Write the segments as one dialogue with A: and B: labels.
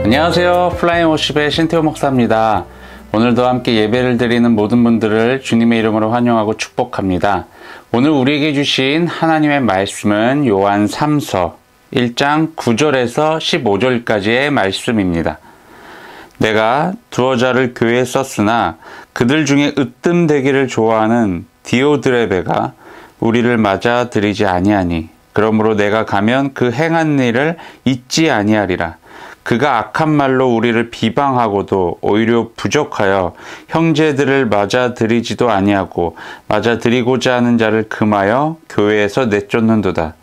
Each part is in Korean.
A: 안녕하세요. 플라잉 워십의 신태호 목사입니다. 오늘도 함께 예배를 드리는 모든 분들을 주님의 이름으로 환영하고 축복합니다. 오늘 우리에게 주신 하나님의 말씀은 요한 3서 1장 9절에서 15절까지의 말씀입니다. 내가 두어 자를 교회에 썼으나 그들 중에 으뜸되기를 좋아하는 디오드레베가 우리를 맞아들이지 아니하니 그러므로 내가 가면 그 행한 일을 잊지 아니하리라. 그가 악한 말로 우리를 비방하고도 오히려 부족하여 형제들을 맞아들이지도 아니하고 맞아들이고자 하는 자를 금하여 교회에서 내쫓는도다.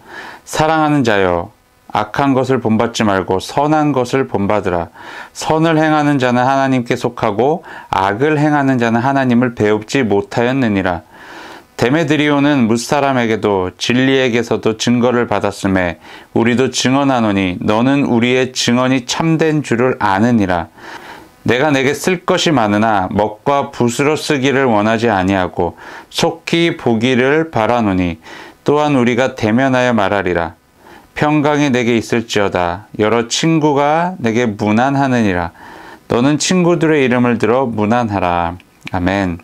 A: 사랑하는 자여, 악한 것을 본받지 말고 선한 것을 본받으라. 선을 행하는 자는 하나님께 속하고 악을 행하는 자는 하나님을 배웁지 못하였느니라. 데메드리오는 뭇사람에게도 진리에게서도 증거를 받았음에 우리도 증언하노니 너는 우리의 증언이 참된 줄을 아느니라. 내가 내게 쓸 것이 많으나 먹과 붓으로 쓰기를 원하지 아니하고 속히 보기를 바라노니 또한 우리가 대면하여 말하리라. 평강이 내게 있을지어다. 여러 친구가 내게 문안하느니라. 너는 친구들의 이름을 들어 문안하라. 아멘.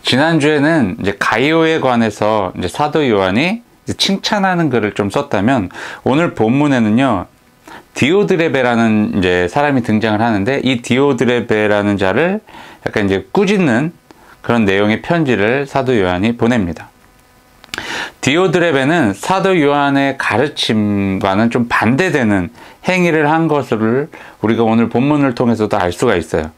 A: 지난주에는 이제 가이오에 관해서 이제 사도 요한이 칭찬하는 글을 좀 썼다면, 오늘 본문에는요, 디오드레베라는 이제 사람이 등장을 하는데, 이 디오드레베라는 자를 약간 이제 꾸짖는 그런 내용의 편지를 사도 요한이 보냅니다. 디오드레베는 사도 요한의 가르침과는 좀 반대되는 행위를 한 것을 우리가 오늘 본문을 통해서도 알 수가 있어요.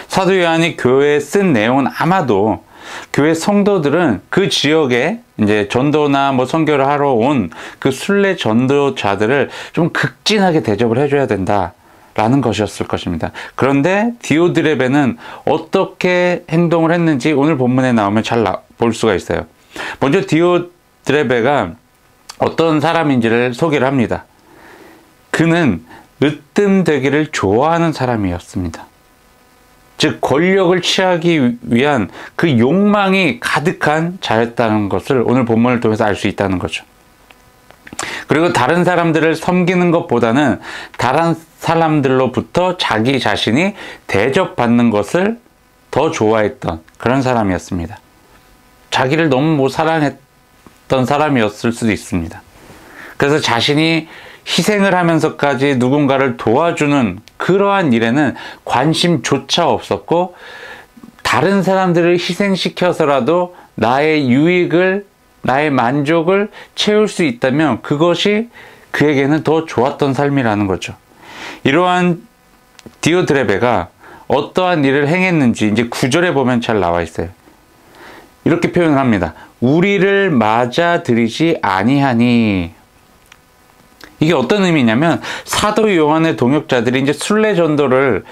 A: 사도 요한이 교회에 쓴 내용은 아마도 교회 성도들은 그 지역에 이제 전도나 뭐 선교를 하러 온 그 순례 전도자들을 좀 극진하게 대접을 해줘야 된다라는 것이었을 것입니다. 그런데 디오드레베는 어떻게 행동을 했는지 오늘 본문에 나오면 잘 볼 수가 있어요. 먼저 디오드레베가 어떤 사람인지를 소개를 합니다. 그는 으뜸되기를 좋아하는 사람이었습니다. 즉 권력을 취하기 위한 그 욕망이 가득한 자였다는 것을 오늘 본문을 통해서 알 수 있다는 거죠. 그리고 다른 사람들을 섬기는 것보다는 다른 사람들로부터 자기 자신이 대접받는 것을 더 좋아했던 그런 사람이었습니다. 자기를 너무 못 사랑했던 사람이었을 수도 있습니다. 그래서 자신이 희생을 하면서까지 누군가를 도와주는 그러한 일에는 관심조차 없었고, 다른 사람들을 희생시켜서라도 나의 유익을, 나의 만족을 채울 수 있다면 그것이 그에게는 더 좋았던 삶이라는 거죠. 이러한 디오드레베가 어떠한 일을 행했는지 이제 9절에 보면 잘 나와 있어요. 이렇게 표현을 합니다. 우리를 맞아들이지 아니하니. 이게 어떤 의미냐면, 사도 요한의 동역자들이 이제 순례 전도를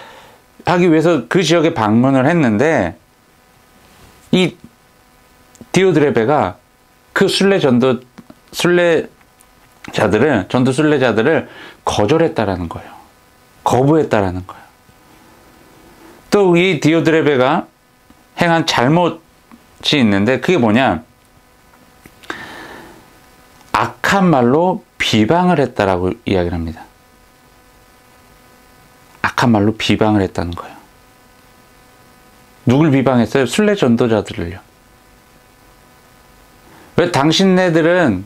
A: 하기 위해서 그 지역에 방문을 했는데, 이 디오드레베가 그 전도 순례자들을 거절했다라는 거예요. 거부했다라는 거예요. 또 이 디오드레베가 행한 잘못이 있는데, 그게 뭐냐? 악한 말로 비방을 했다라고 이야기를 합니다. 악한 말로 비방을 했다는 거예요. 누굴 비방했어요? 순례 전도자들을요. 왜 당신네들은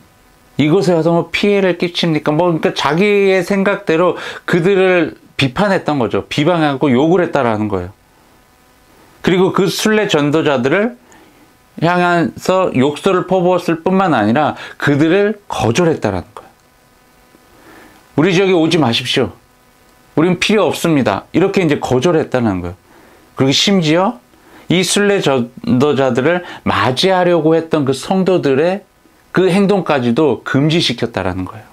A: 이곳에 와서 뭐 피해를 끼칩니까? 그러니까 자기의 생각대로 그들을 비판했던 거죠. 비방하고 욕을 했다라는 거예요. 그리고 그 순례 전도자들을 향해서 욕설을 퍼부었을 뿐만 아니라 그들을 거절했다라는 거예요. 우리 지역에 오지 마십시오. 우린 필요 없습니다. 이렇게 이제 거절했다는 거예요. 그리고 심지어 이 순례 전도자들을 맞이하려고 했던 그 성도들의 그 행동까지도 금지시켰다라는 거예요.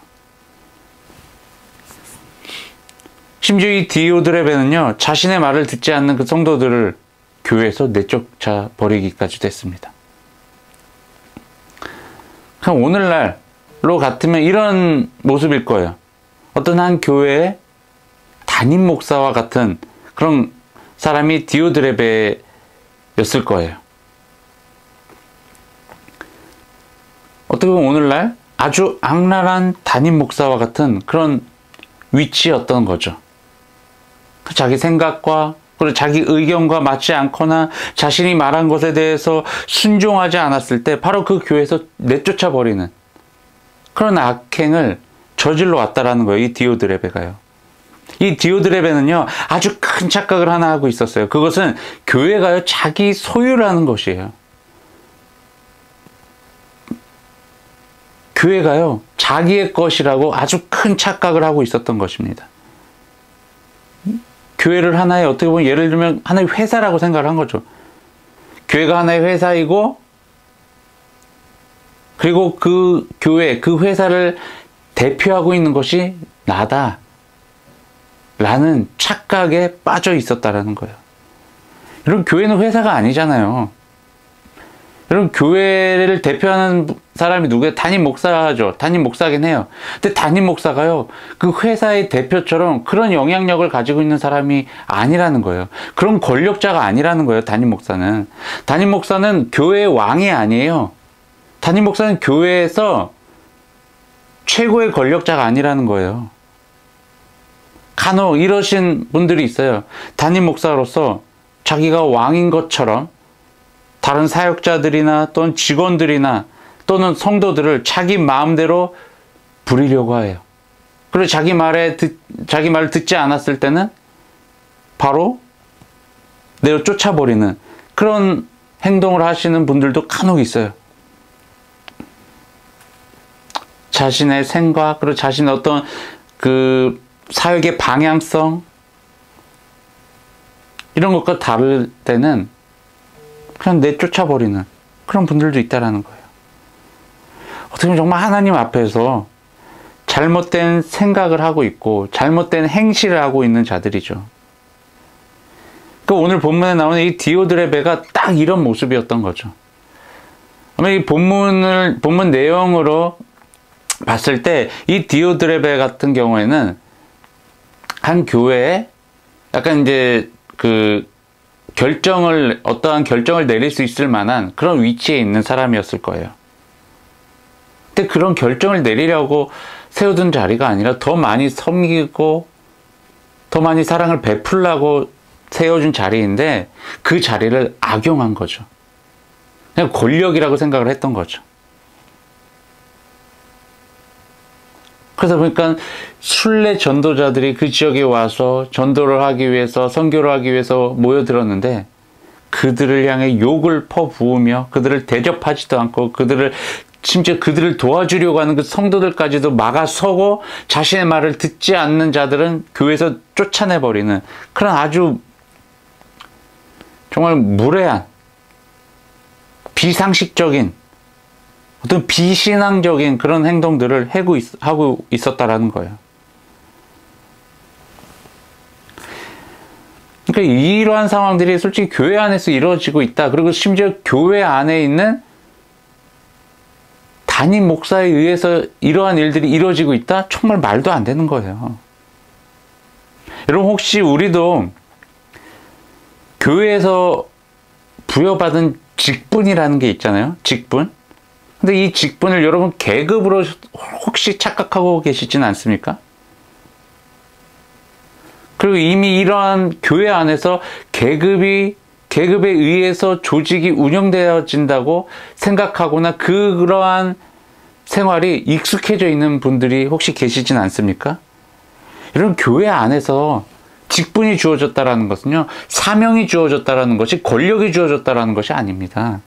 A: 심지어 이 디오드레베는요, 자신의 말을 듣지 않는 그 성도들을 교회에서 내쫓아 버리기까지도 했습니다. 그럼 오늘날로 같으면 이런 모습일 거예요. 어떤 한 교회의 담임 목사와 같은 그런 사람이 디오드레베였을 거예요. 어떻게 보면 오늘날 아주 악랄한 담임 목사와 같은 그런 위치였던 거죠. 자기 생각과 그리고 자기 의견과 맞지 않거나 자신이 말한 것에 대해서 순종하지 않았을 때 바로 그 교회에서 내쫓아 버리는 그런 악행을 저질러 왔다라는 거예요. 이 디오드레베가요. 이 디오드레베는요, 아주 큰 착각을 하나 하고 있었어요. 그것은 교회가요, 자기 소유라는 것이에요. 교회가요, 자기의 것이라고 아주 큰 착각을 하고 있었던 것입니다. 교회를 하나의, 어떻게 보면 예를 들면 하나의 회사라고 생각을 한 거죠. 교회가 하나의 회사이고, 그리고 그 교회, 그 회사를 대표하고 있는 것이 나다 라는 착각에 빠져 있었다라는 거예요. 여러분, 교회는 회사가 아니잖아요. 여러분, 교회를 대표하는 사람이 누구예요? 담임 목사죠. 담임 목사긴 해요. 근데 담임 목사가요, 그 회사의 대표처럼 그런 영향력을 가지고 있는 사람이 아니라는 거예요. 그런 권력자가 아니라는 거예요, 담임 목사는. 담임 목사는 교회의 왕이 아니에요. 담임 목사는 교회에서 최고의 권력자가 아니라는 거예요. 간혹 이러신 분들이 있어요. 담임 목사로서 자기가 왕인 것처럼 다른 사역자들이나 또는 직원들이나 또는 성도들을 자기 마음대로 부리려고 해요. 그리고 자기 말을 듣지 않았을 때는 바로 내려 쫓아버리는 그런 행동을 하시는 분들도 간혹 있어요. 자신의 생각, 그리고 자신의 어떤 그 사역의 방향성, 이런 것과 다를 때는 그냥 내쫓아버리는 그런 분들도 있다라는 거예요. 어떻게 보면 정말 하나님 앞에서 잘못된 생각을 하고 있고 잘못된 행실을 하고 있는 자들이죠. 그러니까 오늘 본문에 나오는 이 디오드레베가 딱 이런 모습이었던 거죠. 아마 이 본문 내용으로 봤을 때 이 디오드레베 같은 경우에는 한 교회에 약간 이제 그 어떠한 결정을 내릴 수 있을 만한 그런 위치에 있는 사람이었을 거예요. 근데 그런 결정을 내리려고 세워둔 자리가 아니라 더 많이 섬기고 더 많이 사랑을 베풀려고 세워준 자리인데 그 자리를 악용한 거죠. 그냥 권력이라고 생각을 했던 거죠. 그러다 보니까 순례 전도자들이 그 지역에 와서 전도를 하기 위해서, 선교를 하기 위해서 모여들었는데 그들을 향해 욕을 퍼부으며 그들을 대접하지도 않고 심지어 그들을 도와주려고 하는 그 성도들까지도 막아서고 자신의 말을 듣지 않는 자들은 교회에서 쫓아내버리는 그런 아주 정말 무례한, 비상식적인, 어떤 비신앙적인 그런 행동들을 하고 있었다라는 거예요. 그러니까 이러한 상황들이 솔직히 교회 안에서 이루어지고 있다. 그리고 심지어 교회 안에 있는 담임 목사에 의해서 이러한 일들이 이루어지고 있다? 정말 말도 안 되는 거예요. 여러분, 혹시 우리도 교회에서 부여받은 직분이라는 게 있잖아요. 직분. 근데 이 직분을 여러분 계급으로 혹시 착각하고 계시지는 않습니까? 그리고 이미 이러한 교회 안에서 계급에 의해서 조직이 운영되어진다고 생각하거나 그러한 생활이 익숙해져 있는 분들이 혹시 계시진 않습니까? 여러분, 교회 안에서 직분이 주어졌다라는 것은요, 사명이 주어졌다라는 것이, 권력이 주어졌다라는 것이 아닙니다.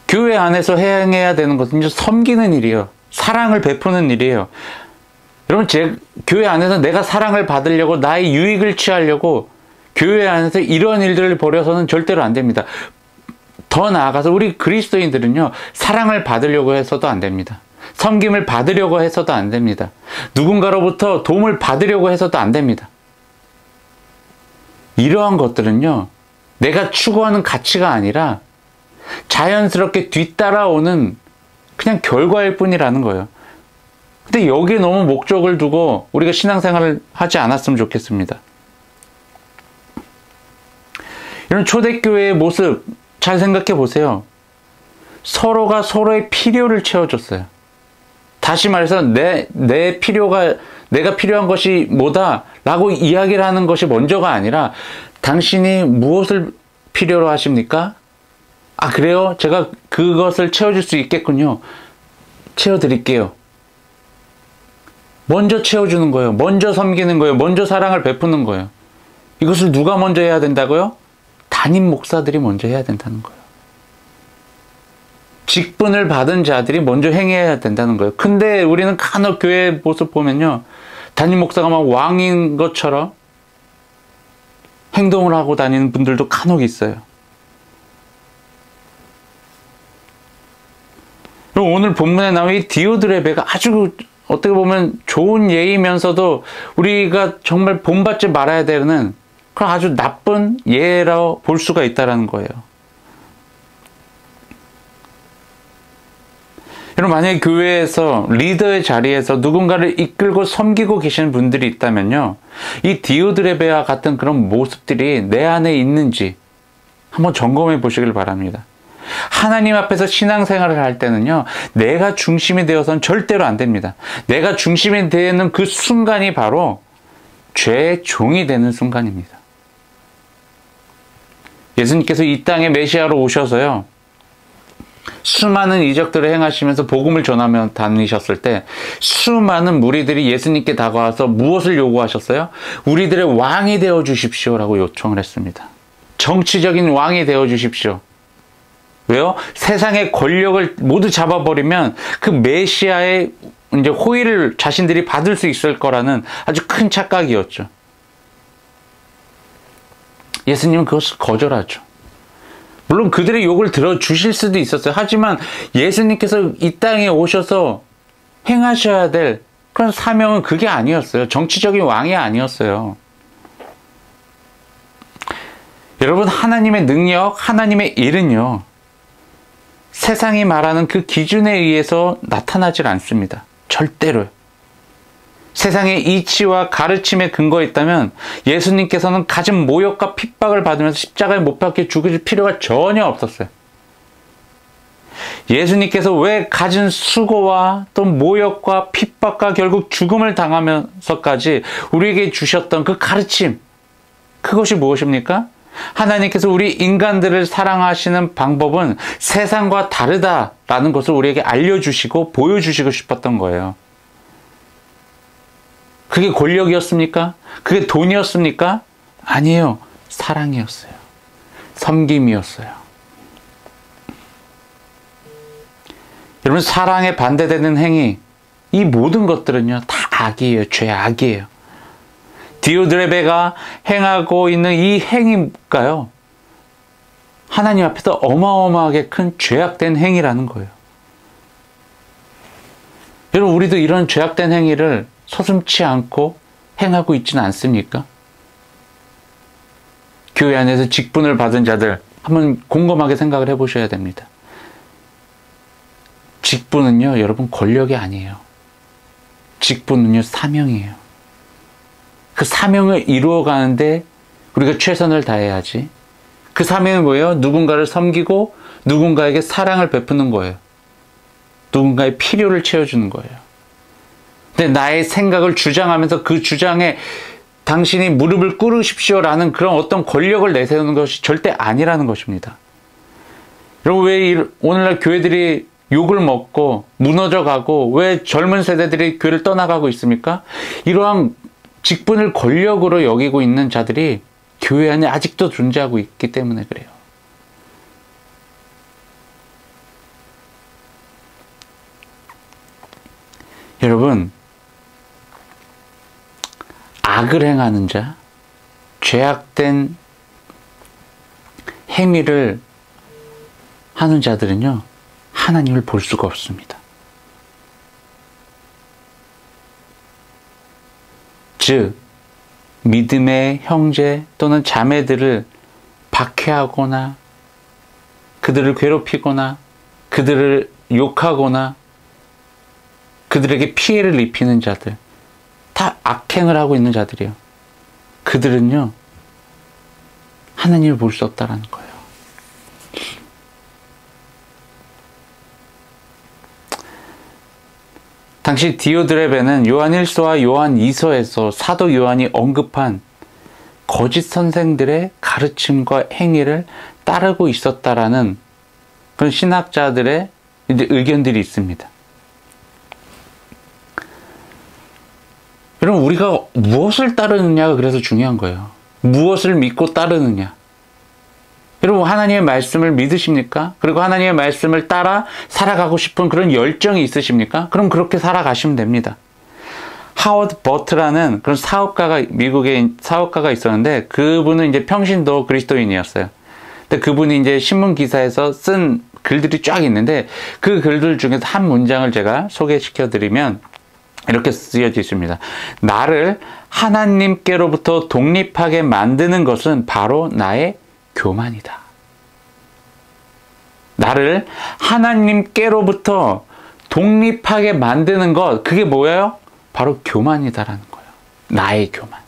A: 교회 안에서 행해야 되는 것은 섬기는 일이에요. 사랑을 베푸는 일이에요. 여러분, 교회 안에서 내가 사랑을 받으려고, 나의 유익을 취하려고 교회 안에서 이런 일들을 벌여서는 절대로 안 됩니다. 더 나아가서 우리 그리스도인들은요, 사랑을 받으려고 해서도 안 됩니다. 섬김을 받으려고 해서도 안 됩니다. 누군가로부터 도움을 받으려고 해서도 안 됩니다. 이러한 것들은요, 내가 추구하는 가치가 아니라 자연스럽게 뒤따라오는 그냥 결과일 뿐이라는 거예요. 근데 여기에 너무 목적을 두고 우리가 신앙생활을 하지 않았으면 좋겠습니다. 이런 초대교회의 모습 잘 생각해 보세요. 서로가 서로의 필요를 채워줬어요. 다시 말해서 내 내가 필요한 것이 뭐다 라고 이야기를 하는 것이 먼저가 아니라 당신이 무엇을 필요로 하십니까? 아, 그래요? 제가 그것을 채워줄 수 있겠군요. 채워드릴게요. 먼저 채워주는 거예요. 먼저 섬기는 거예요. 먼저 사랑을 베푸는 거예요. 이것을 누가 먼저 해야 된다고요? 담임 목사들이 먼저 해야 된다는 거예요. 직분을 받은 자들이 먼저 행해야 된다는 거예요. 근데 우리는 간혹 교회 모습 보면요, 담임 목사가 막 왕인 것처럼 행동을 하고 다니는 분들도 간혹 있어요. 그리고 오늘 본문에 나온 이 디오드레베가 아주 어떻게 보면 좋은 예이면서도 우리가 정말 본받지 말아야 되는 그런 아주 나쁜 예라고 볼 수가 있다는 거예요. 여러분, 만약에 교회에서 리더의 자리에서 누군가를 이끌고 섬기고 계시는 분들이 있다면요, 이 디오드레베와 같은 그런 모습들이 내 안에 있는지 한번 점검해 보시길 바랍니다. 하나님 앞에서 신앙생활을 할 때는요, 내가 중심이 되어서는 절대로 안 됩니다. 내가 중심이 되는 그 순간이 바로 죄의 종이 되는 순간입니다. 예수님께서 이 땅에 메시아로 오셔서요, 수많은 이적들을 행하시면서 복음을 전하며 다니셨을 때 수많은 무리들이 예수님께 다가와서 무엇을 요구하셨어요? 우리들의 왕이 되어 주십시오라고 요청을 했습니다. 정치적인 왕이 되어 주십시오. 왜요? 세상의 권력을 모두 잡아버리면 그 메시아의 이제 호의를 자신들이 받을 수 있을 거라는 아주 큰 착각이었죠. 예수님은 그것을 거절하죠. 물론 그들의 욕을 들어주실 수도 있었어요. 하지만 예수님께서 이 땅에 오셔서 행하셔야 될 그런 사명은 그게 아니었어요. 정치적인 왕이 아니었어요. 여러분, 하나님의 능력, 하나님의 일은요, 세상이 말하는 그 기준에 의해서 나타나질 않습니다. 절대로요. 세상의 이치와 가르침에 근거에 있다면 예수님께서는 가진 모욕과 핍박을 받으면서 십자가에 못 박혀 죽으실 필요가 전혀 없었어요. 예수님께서 왜 가진 수고와 또 모욕과 핍박과 결국 죽음을 당하면서까지 우리에게 주셨던 그 가르침, 그것이 무엇입니까? 하나님께서 우리 인간들을 사랑하시는 방법은 세상과 다르다라는 것을 우리에게 알려주시고 보여주시고 싶었던 거예요. 그게 권력이었습니까? 그게 돈이었습니까? 아니에요. 사랑이었어요. 섬김이었어요. 여러분, 사랑에 반대되는 행위, 이 모든 것들은요, 다 악이에요. 죄악이에요. 디오드레베가 행하고 있는 이 행위가요, 하나님 앞에서 어마어마하게 큰 죄악된 행위라는 거예요. 여러분, 우리도 이런 죄악된 행위를 서슴지 않고 행하고 있지는 않습니까? 교회 안에서 직분을 받은 자들 한번 곰곰하게 생각을 해보셔야 됩니다. 직분은요, 여러분, 권력이 아니에요. 직분은요, 사명이에요. 그 사명을 이루어가는데 우리가 최선을 다해야지. 그 사명은 뭐예요? 누군가를 섬기고 누군가에게 사랑을 베푸는 거예요. 누군가의 필요를 채워주는 거예요. 근데 나의 생각을 주장하면서 그 주장에 당신이 무릎을 꿇으십시오라는 그런 어떤 권력을 내세우는 것이 절대 아니라는 것입니다. 여러분, 왜 오늘날 교회들이 욕을 먹고 무너져가고 왜 젊은 세대들이 교회를 떠나가고 있습니까? 이러한 직분을 권력으로 여기고 있는 자들이 교회 안에 아직도 존재하고 있기 때문에 그래요. 여러분, 악을 행하는 자, 죄악된 행위를 하는 자들은요, 하나님을 볼 수가 없습니다. 즉, 믿음의 형제 또는 자매들을 박해하거나 그들을 괴롭히거나 그들을 욕하거나 그들에게 피해를 입히는 자들, 다 악행을 하고 있는 자들이에요. 그들은요, 하나님을 볼 수 없다라는 거예요. 당시 디오드레베는 요한 1서와 요한 2서에서 사도 요한이 언급한 거짓 선생들의 가르침과 행위를 따르고 있었다라는 그런 신학자들의 이제 의견들이 있습니다. 여러분, 우리가 무엇을 따르느냐가 그래서 중요한 거예요. 무엇을 믿고 따르느냐. 여러분, 하나님의 말씀을 믿으십니까? 그리고 하나님의 말씀을 따라 살아가고 싶은 그런 열정이 있으십니까? 그럼 그렇게 살아가시면 됩니다. 하워드 버트라는 그런 미국의 사업가가 있었는데, 그분은 이제 평신도 그리스도인이었어요. 근데 그분이 이제 신문 기사에서 쓴 글들이 쫙 있는데, 그 글들 중에서 한 문장을 제가 소개시켜 드리면 이렇게 쓰여져 있습니다. 나를 하나님께로부터 독립하게 만드는 것은 바로 나의 교만이다. 나를 하나님께로부터 독립하게 만드는 것, 그게 뭐예요? 바로 교만이다라는 거예요. 나의 교만.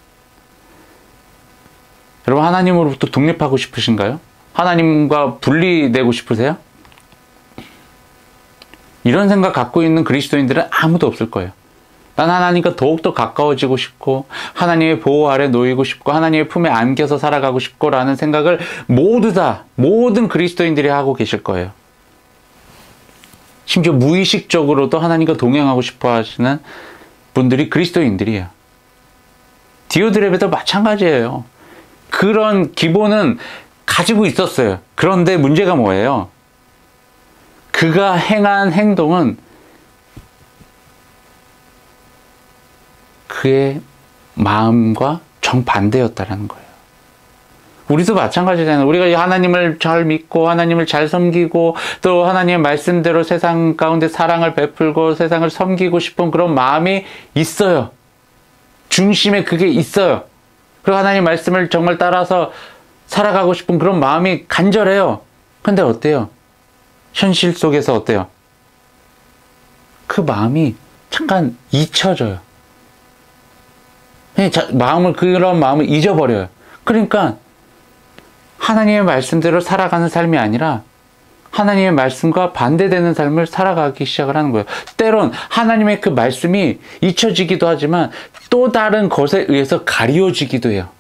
A: 여러분, 하나님으로부터 독립하고 싶으신가요? 하나님과 분리되고 싶으세요? 이런 생각 갖고 있는 그리스도인들은 아무도 없을 거예요. 난 하나님과 더욱더 가까워지고 싶고, 하나님의 보호 아래 놓이고 싶고, 하나님의 품에 안겨서 살아가고 싶고 라는 생각을 모든 그리스도인들이 하고 계실 거예요. 심지어 무의식적으로도 하나님과 동행하고 싶어 하시는 분들이 그리스도인들이에요. 디오드레베도 마찬가지예요. 그런 기본은 가지고 있었어요. 그런데 문제가 뭐예요? 그가 행한 행동은 그의 마음과 정반대였다라는 거예요. 우리도 마찬가지잖아요. 우리가 하나님을 잘 믿고 하나님을 잘 섬기고 또 하나님의 말씀대로 세상 가운데 사랑을 베풀고 세상을 섬기고 싶은 그런 마음이 있어요. 중심에 그게 있어요. 그리고 하나님의 말씀을 정말 따라서 살아가고 싶은 그런 마음이 간절해요. 근데 어때요? 현실 속에서 어때요? 그 마음이 잠깐 잊혀져요. 그런 마음을 잊어버려요. 그러니까 하나님의 말씀대로 살아가는 삶이 아니라 하나님의 말씀과 반대되는 삶을 살아가기 시작을 하는 거예요. 때론 하나님의 그 말씀이 잊혀지기도 하지만 또 다른 것에 의해서 가리워지기도 해요.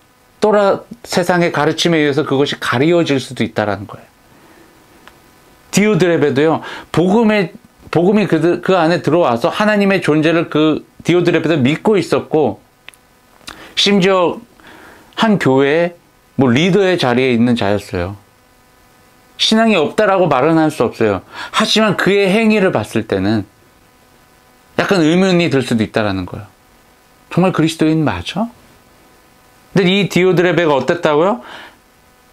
A: 또 세상의 가르침에 의해서 그것이 가리워질 수도 있다는 거예요. 디오드레베도요, 복음이 그 안에 들어와서 하나님의 존재를 그 디오드레베도 믿고 있었고, 심지어 한 교회의 리더의 자리에 있는 자였어요. 신앙이 없다라고 말은 할 수 없어요. 하지만 그의 행위를 봤을 때는 약간 의문이 들 수도 있다라는 거예요. 정말 그리스도인 맞아? 근데 이 디오드레베가 어땠다고요?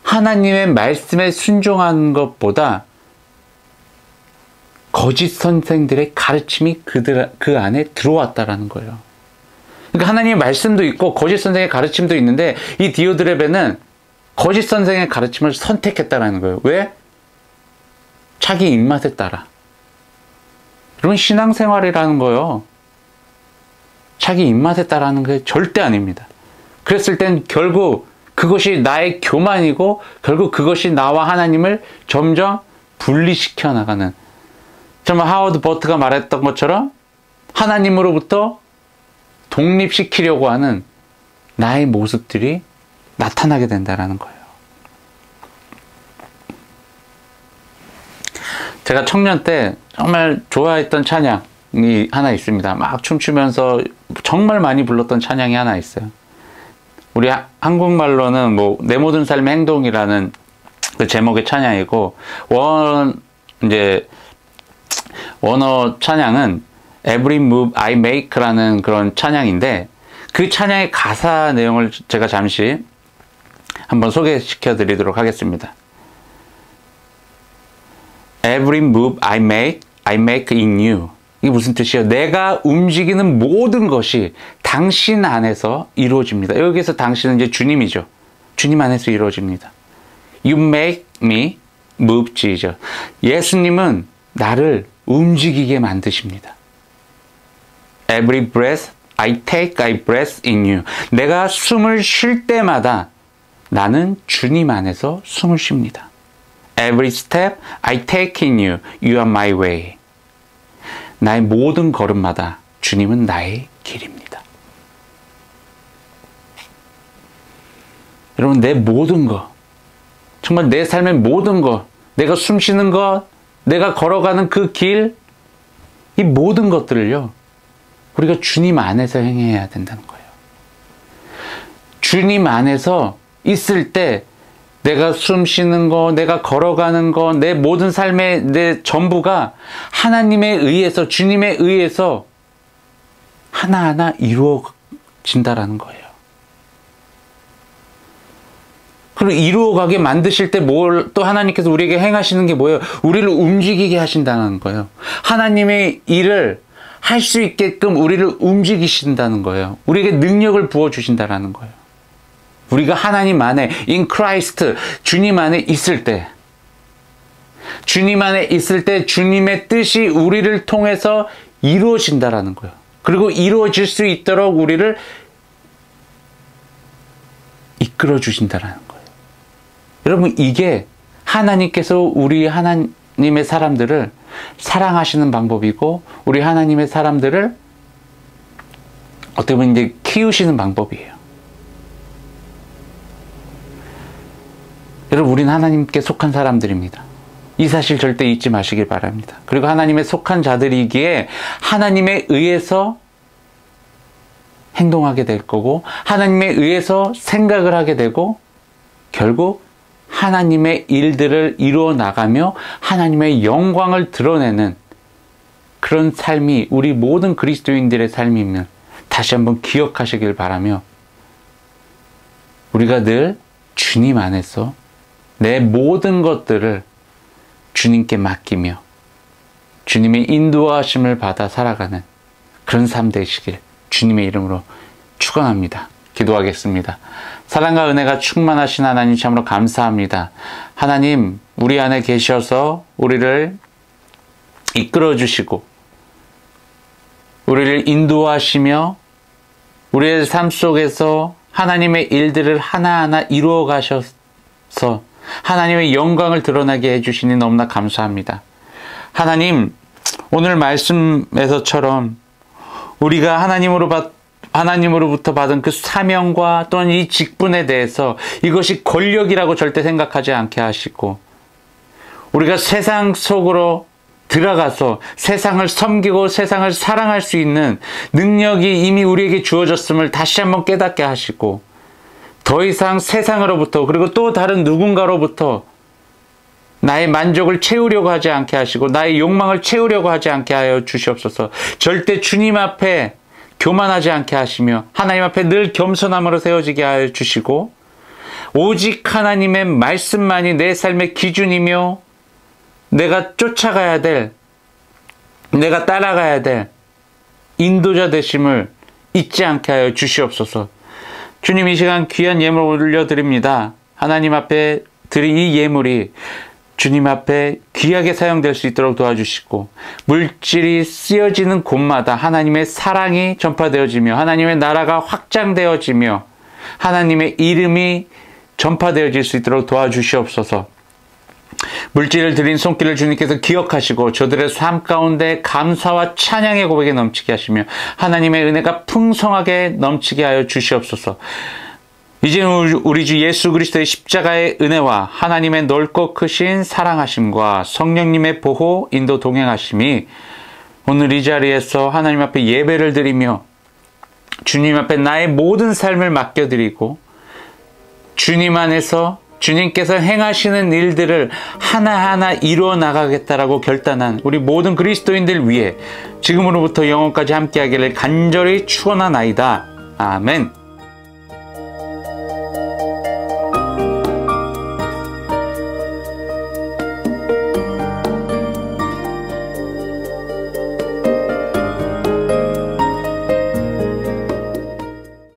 A: 하나님의 말씀에 순종한 것보다 거짓 선생들의 가르침이 그 안에 들어왔다라는 거예요. 그러니까 하나님의 말씀도 있고 거짓 선생의 가르침도 있는데 이 디오드레베는 거짓 선생의 가르침을 선택했다라는 거예요. 왜? 자기 입맛에 따라. 여러분, 신앙생활이라는 거요, 자기 입맛에 따라하는 게 절대 아닙니다. 그랬을 땐 결국 그것이 나의 교만이고 결국 그것이 나와 하나님을 점점 분리시켜 나가는, 정말 하워드 버트가 말했던 것처럼 하나님으로부터 독립시키려고 하는 나의 모습들이 나타나게 된다는 거예요. 제가 청년 때 정말 좋아했던 찬양이 하나 있습니다. 막 춤추면서 정말 많이 불렀던 찬양이 하나 있어요. 우리 한국말로는 내 모든 삶의 행동이라는 그 제목의 찬양이고, 원어 찬양은 Every Move I Make라는 그런 찬양인데, 그 찬양의 가사 내용을 제가 잠시 한번 소개시켜 드리도록 하겠습니다. Every move I make in you. 이게 무슨 뜻이에요? 내가 움직이는 모든 것이 당신 안에서 이루어집니다. 여기서 당신은 이제 주님이죠. 주님 안에서 이루어집니다. You make me move, Jesus. 예수님은 나를 움직이게 만드십니다. Every breath I breath in you. 내가 숨을 쉴 때마다 나는 주님 안에서 숨을 쉽니다. Every step I take in you, you are my way. 나의 모든 걸음마다 주님은 나의 길입니다. 여러분, 내 모든 것, 정말 내 삶의 모든 것, 내가 숨쉬는 것, 내가 걸어가는 그 길, 이 모든 것들을요, 우리가 주님 안에서 행해야 된다는 거예요. 주님 안에서 있을 때 내가 숨쉬는 거, 내가 걸어가는 거, 내 모든 삶의 내 전부가 하나님에 의해서, 주님에 의해서 하나하나 이루어진다라는 거예요. 그리고 이루어가게 만드실 때 뭘 또 하나님께서 우리에게 행하시는 게 뭐예요? 우리를 움직이게 하신다는 거예요. 하나님의 일을 할 수 있게끔 우리를 움직이신다는 거예요. 우리에게 능력을 부어주신다는 거예요. 우리가 하나님 안에, in Christ, 주님 안에 있을 때, 주님 안에 있을 때 주님의 뜻이 우리를 통해서 이루어진다는 거예요. 그리고 이루어질 수 있도록 우리를 이끌어 주신다는 거예요. 여러분, 이게 하나님께서 우리 하나님의 사람들을 사랑하시는 방법이고, 우리 하나님의 사람들을 어떻게 보면 이제 키우시는 방법이에요. 여러분, 우리는 하나님께 속한 사람들입니다. 이 사실 절대 잊지 마시길 바랍니다. 그리고 하나님의 속한 자들이기에 하나님에 의해서 행동하게 될 거고, 하나님에 의해서 생각을 하게 되고, 결국 하나님의 일들을 이루어 나가며 하나님의 영광을 드러내는 그런 삶이 우리 모든 그리스도인들의 삶임을 다시 한번 기억하시길 바라며, 우리가 늘 주님 안에서 내 모든 것들을 주님께 맡기며 주님의 인도하심을 받아 살아가는 그런 삶 되시길 주님의 이름으로 축원합니다. 기도하겠습니다. 사랑과 은혜가 충만하신 하나님, 참으로 감사합니다. 하나님, 우리 안에 계셔서 우리를 이끌어 주시고 우리를 인도하시며 우리의 삶 속에서 하나님의 일들을 하나하나 이루어 가셔서 하나님의 영광을 드러나게 해주시니 너무나 감사합니다. 하나님, 오늘 말씀에서처럼 우리가 하나님으로부터 받은 그 사명과 또는 이 직분에 대해서 이것이 권력이라고 절대 생각하지 않게 하시고, 우리가 세상 속으로 들어가서 세상을 섬기고 세상을 사랑할 수 있는 능력이 이미 우리에게 주어졌음을 다시 한번 깨닫게 하시고, 더 이상 세상으로부터, 그리고 또 다른 누군가로부터 나의 만족을 채우려고 하지 않게 하시고 나의 욕망을 채우려고 하지 않게 하여 주시옵소서. 절대 주님 앞에 교만하지 않게 하시며 하나님 앞에 늘 겸손함으로 세워지게 하여 주시고, 오직 하나님의 말씀만이 내 삶의 기준이며 내가 쫓아가야 될, 내가 따라가야 될 인도자 되심을 잊지 않게 하여 주시옵소서. 주님, 이 시간 귀한 예물을 올려드립니다. 하나님 앞에 드린 이 예물이 주님 앞에 귀하게 사용될 수 있도록 도와주시고, 물질이 쓰여지는 곳마다 하나님의 사랑이 전파되어지며 하나님의 나라가 확장되어지며 하나님의 이름이 전파되어질 수 있도록 도와주시옵소서. 물질을 드린 손길을 주님께서 기억하시고 저들의 삶 가운데 감사와 찬양의 고백이 넘치게 하시며 하나님의 은혜가 풍성하게 넘치게 하여 주시옵소서. 이제는 우리 주 예수 그리스도의 십자가의 은혜와 하나님의 넓고 크신 사랑하심과 성령님의 보호, 인도, 동행하심이 오늘 이 자리에서 하나님 앞에 예배를 드리며 주님 앞에 나의 모든 삶을 맡겨드리고 주님 안에서 주님께서 행하시는 일들을 하나하나 이루어 나가겠다라고 결단한 우리 모든 그리스도인들 위해 지금으로부터 영원까지 함께하기를 간절히 축원하나이다. 아멘.